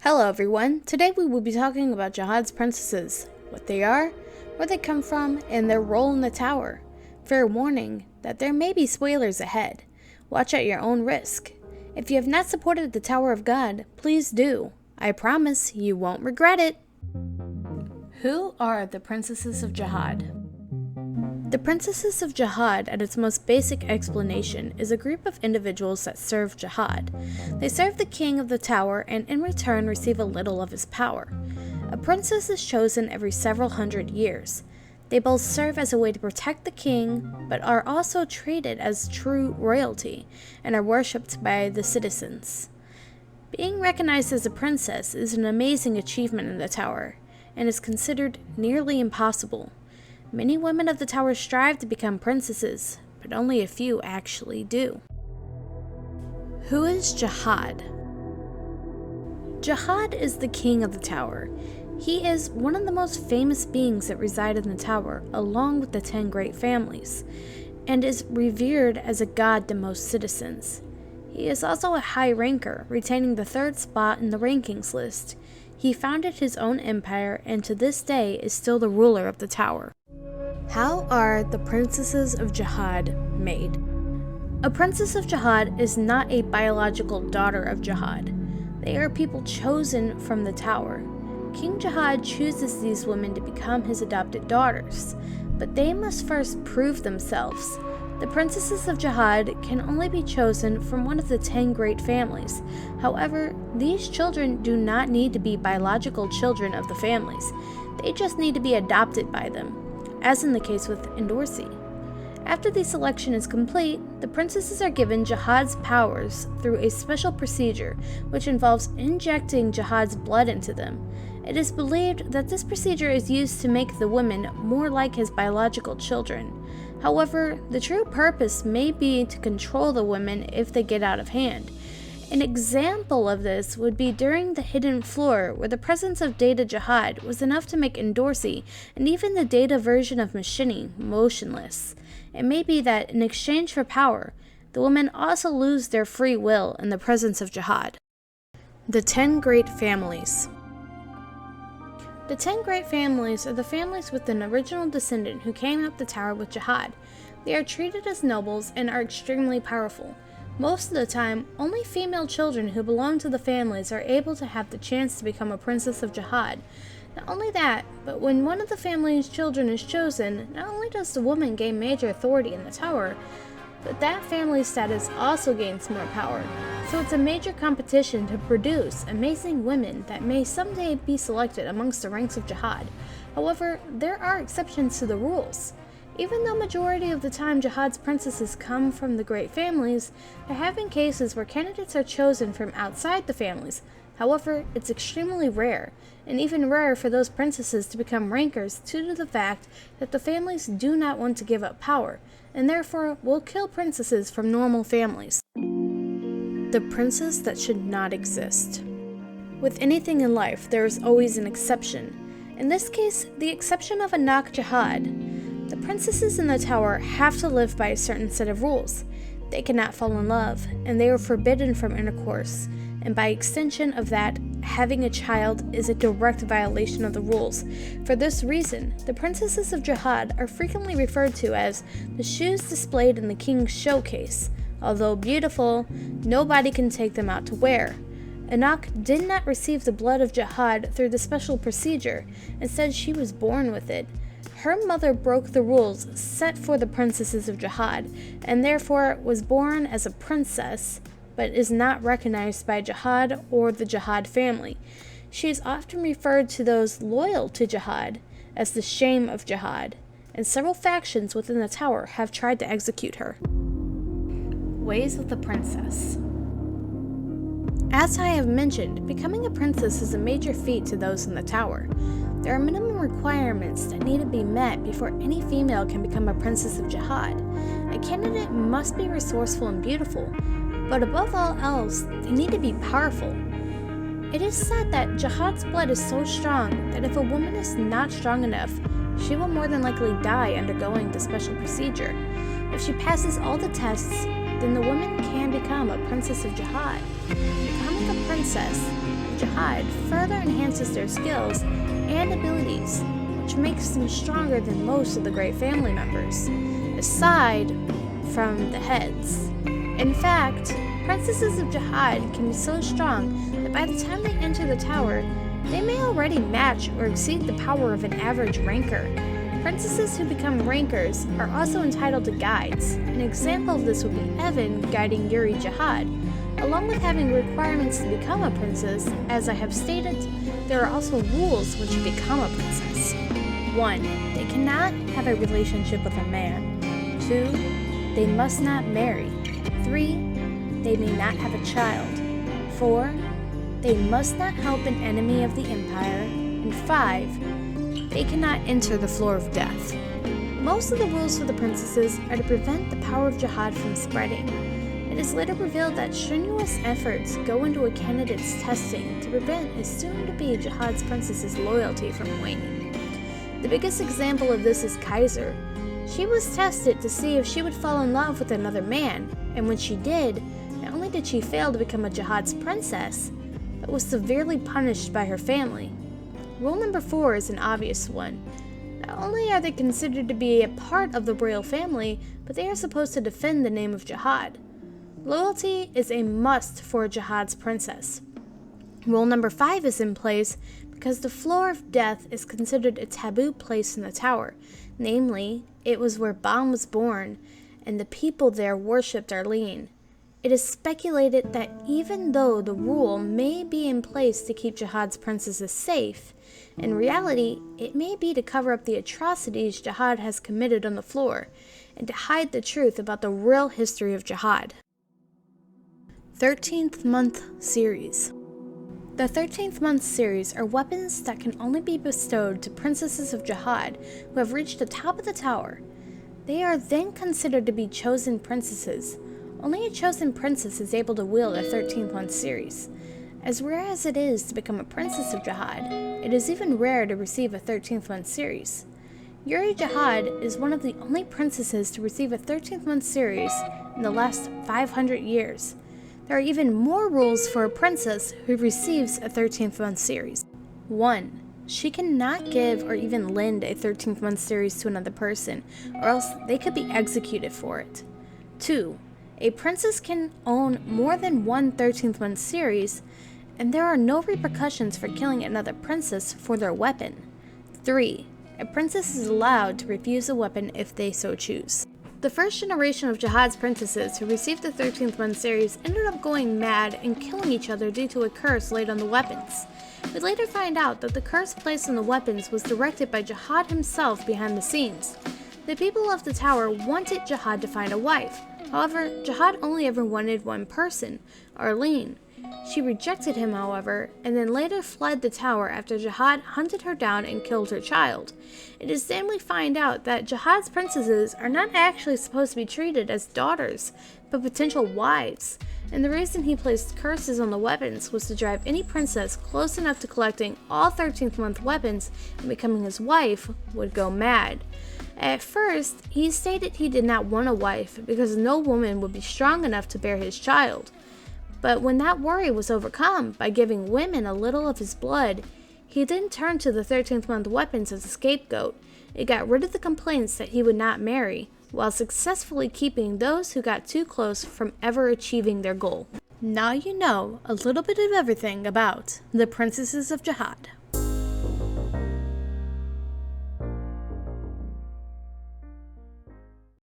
Hello everyone, today we will be talking about Jahad's princesses, what they are, where they come from, and their role in the tower. Fair warning that there may be spoilers ahead. Watch at your own risk. If you have not supported the Tower of God, please do. I promise you won't regret it. Who are the Princesses of Jahad? The Princesses of Jahad, at its most basic explanation, is a group of individuals that serve Jahad. They serve the king of the tower and in return receive a little of his power. A princess is chosen every several hundred years. They both serve as a way to protect the king, but are also treated as true royalty and are worshipped by the citizens. Being recognized as a princess is an amazing achievement in the tower, and is considered nearly impossible. Many women of the tower strive to become princesses, but only a few actually do. Who is Jahad? Jahad is the king of the tower. He is one of the most famous beings that reside in the tower, along with the 10 great families, and is revered as a god to most citizens. He is also a high ranker, retaining the 3rd spot in the rankings list. He founded his own empire and to this day is still the ruler of the tower. How are the Princesses of Jahad made? A Princess of Jahad is not a biological daughter of Jahad. They are people chosen from the tower. King Jahad chooses these women to become his adopted daughters, but they must first prove themselves. The Princesses of Jahad can only be chosen from one of the 10 great families. However, these children do not need to be biological children of the families. They just need to be adopted by them, as in the case with Endorsi. After the selection is complete, the princesses are given Jahad's powers through a special procedure, which involves injecting Jahad's blood into them. It is believed that this procedure is used to make the women more like his biological children. However, the true purpose may be to control the women if they get out of hand. An example of this would be during the Hidden Floor, where the presence of Data Jahad was enough to make Endorsi and even the Data version of Machini motionless. It may be that in exchange for power, the women also lose their free will in the presence of Jahad. The 10 Great Families. The 10 Great Families are the families with an original descendant who came up the tower with Jahad. They are treated as nobles and are extremely powerful. Most of the time, only female children who belong to the families are able to have the chance to become a Princess of Jahad. Not only that, but when one of the family's children is chosen, not only does the woman gain major authority in the tower, but that family's status also gains more power. So it's a major competition to produce amazing women that may someday be selected amongst the ranks of Jahad. However, there are exceptions to the rules. Even though majority of the time Jahad's princesses come from the great families, there have been cases where candidates are chosen from outside the families. However, it's extremely rare, and even rarer for those princesses to become rankers due to the fact that the families do not want to give up power, and therefore will kill princesses from normal families. The princess that should not exist. With anything in life, there is always an exception. In this case, the exception of Anak Jahad. The princesses in the tower have to live by a certain set of rules. They cannot fall in love, and they are forbidden from intercourse, and by extension of that, having a child is a direct violation of the rules. For this reason, the Princesses of Jahad are frequently referred to as the shoes displayed in the king's showcase. Although beautiful, nobody can take them out to wear. Anak did not receive the blood of Jahad through the special procedure. Instead, she was born with it. Her mother broke the rules set for the Princesses of Jahad, and therefore was born as a princess, but is not recognized by Jahad or the Jahad family. She is often referred to those loyal to Jahad as the shame of Jahad, and several factions within the tower have tried to execute her. Ways of the Princess. As I have mentioned, becoming a princess is a major feat to those in the tower. There are minimum requirements that need to be met before any female can become a Princess of Jahad. A candidate must be resourceful and beautiful, but above all else, they need to be powerful. It is said that Jahad's blood is so strong that if a woman is not strong enough, she will more than likely die undergoing the special procedure. If she passes all the tests, then the woman can become a Princess of Jahad. Becoming a princess Jahad further enhances their skills and abilities, which makes them stronger than most of the great family members, aside from the heads. In fact, Princesses of Jahad can be so strong that by the time they enter the tower, they may already match or exceed the power of an average ranker. Princesses who become rankers are also entitled to guides. An example of this would be Evan guiding Yuri Jahad. Along with having requirements to become a princess, as I have stated, there are also rules once you become a princess. 1. They cannot have a relationship with a man. 2. They must not marry. 3. They may not have a child. 4. They must not help an enemy of the Empire. And 5. They cannot enter the floor of death. Most of the rules for the princesses are to prevent the power of Jahad from spreading. It is later revealed that strenuous efforts go into a candidate's testing to prevent a soon-to-be Jahad's princess's loyalty from waning. The biggest example of this is Kaiser. She was tested to see if she would fall in love with another man, and when she did, not only did she fail to become a Jahad's princess, but was severely punished by her family. Rule number 4 is an obvious one. Not only are they considered to be a part of the royal family, but they are supposed to defend the name of Jahad. Loyalty is a must for a Jahad's princess. Rule number 5 is in place because the floor of death is considered a taboo place in the tower. Namely, it was where Ban was born, and the people there worshipped Arlene. It is speculated that even though the rule may be in place to keep Jahad's princesses safe, in reality, it may be to cover up the atrocities Jahad has committed on the floor, and to hide the truth about the real history of Jahad. 13th Month Series. The 13th Month Series are weapons that can only be bestowed to Princesses of Jahad who have reached the top of the tower. They are then considered to be chosen princesses. Only a chosen princess is able to wield a 13th Month Series. As rare as it is to become a Princess of Jahad, it is even rare to receive a 13th Month Series. Yuri Jahad is one of the only princesses to receive a 13th Month Series in the last 500 years. There are even more rules for a princess who receives a 13th Month Series. 1. She cannot give or even lend a 13th Month Series to another person, or else they could be executed for it. 2. A princess can own more than one 13th Month Series, and there are no repercussions for killing another princess for their weapon. 3. A princess is allowed to refuse a weapon if they so choose. The first generation of Jahad's princesses who received the 13th Month Series ended up going mad and killing each other due to a curse laid on the weapons. We later find out that the curse placed on the weapons was directed by Jahad himself behind the scenes. The people of the tower wanted Jahad to find a wife. However, Jahad only ever wanted one person, Arlene. She rejected him, however, and then later fled the tower after Jahad hunted her down and killed her child. It is then we find out that Jahad's princesses are not actually supposed to be treated as daughters, but potential wives, and the reason he placed curses on the weapons was to drive any princess close enough to collecting all 13th Month weapons and becoming his wife would go mad. At first, he stated he did not want a wife because no woman would be strong enough to bear his child. But when that worry was overcome by giving women a little of his blood, he then turned to the 13th Month weapons as a scapegoat. It got rid of the complaints that he would not marry, while successfully keeping those who got too close from ever achieving their goal. Now you know a little bit of everything about the Princesses of Jahad.